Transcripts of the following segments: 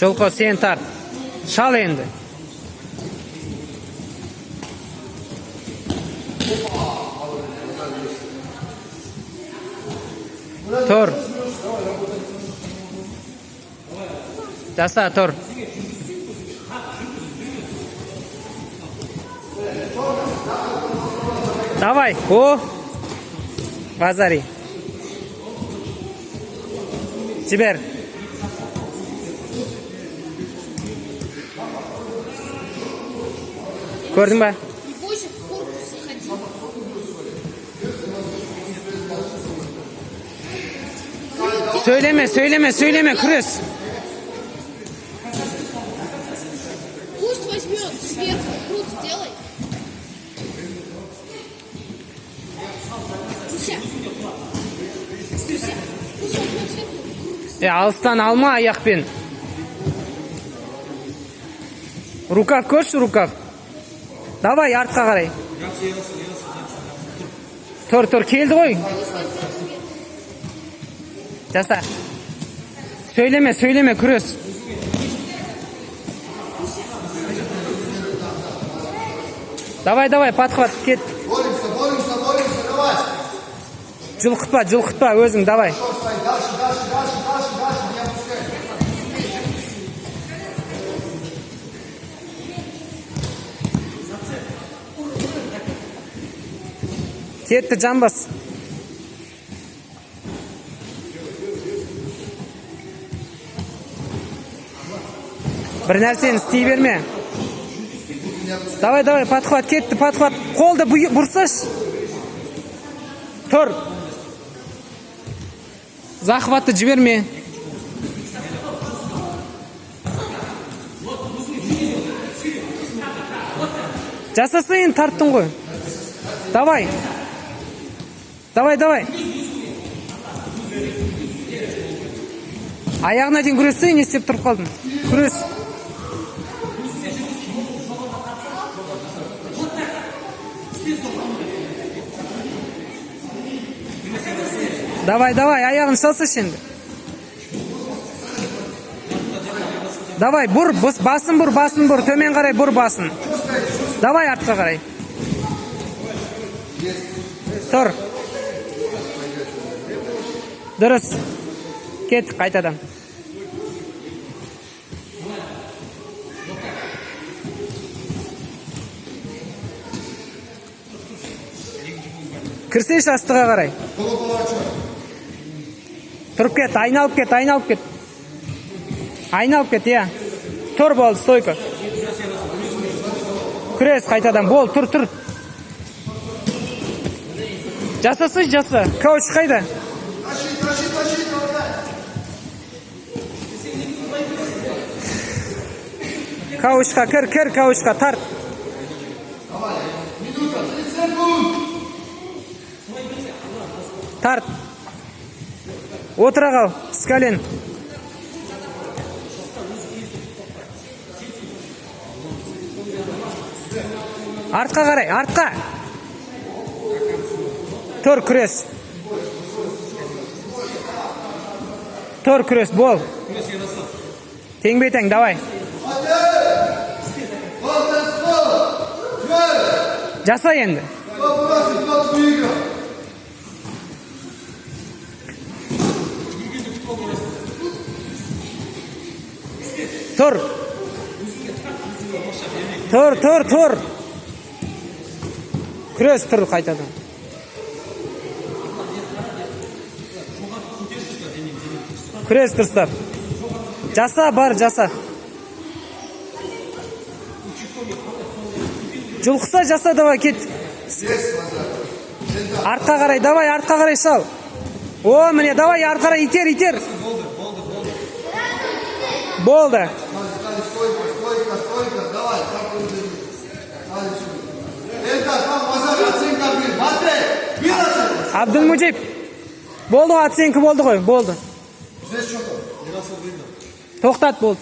Жылқы сен тарт. Шал енді. Тұр. Жаса, тұр. Давай. О. Базари. Жібер. Көрдің ба? Сөйлеме, күрес. Пусть возьмет сверху, круг сделай. Алыстан алма аяқпен. Рукав көрші, рукав. Давай, артқа қарай. Тұр, келді ғой. Жаса. Сөйлеме, күрес. Давай, подхват, кет. Боремся, давай. Жылқытпа, өзің, давай. Дальше, не опускай. Кетті, жамбас. Бір нәрсені істей берме. Давай, подхват, кетті, подхват. Қолды бұрсаш. Тұр. Захватты жіберме. Жасасайын, тарттың ғой. Давай. Аяғына дейін күресті, не істеп тұрып қалдың? Күрес. Давай, аяғын салса şimdi. Давай, басын бұр, төмен қарай бұр басын. Давай, артқа қарай. Тұр. Дұрыс. Кеттік қайтадан. Кірсеш астыға қарай. Тұрып кет, айналып кет. Айналып кет, я. Тұр бол, стойка. Күрес қайтадан, бол, тұр. Жасасы, Кауч қайда? Тащи, Каучқа, кір, каучқа, тарт. Минута, 30 секунд. Тарт. Отыра қал, скален. Артқа қарай, артқа. Тұр, күрес. Бол. Тең, давай. Жаса енді. Тұр. Күрес, тұр қайтадан. Күрес, тұрстап. Жаса. Жұлқыса жаса, давай, кет. Артқа қарай, давай, артқа қарай сал. О, міне, давай, артқа қарай, итер. Болды. Стойка, давай. Абдулмуджип. Болды ғой, оценка болды ғой, болды. Тоқтат, болды.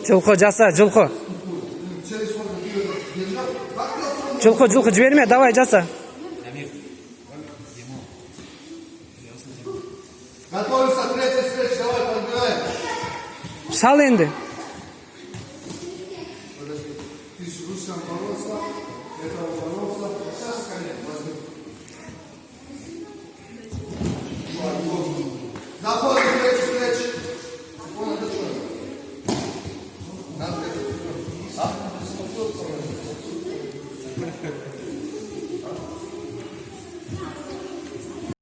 Жылқы жаса, жылқы. Через сколько держал? Как ты Жылқы жіберме, давай жаса. Готовимся к третьей встрече, давай, подбираем. Шал енді.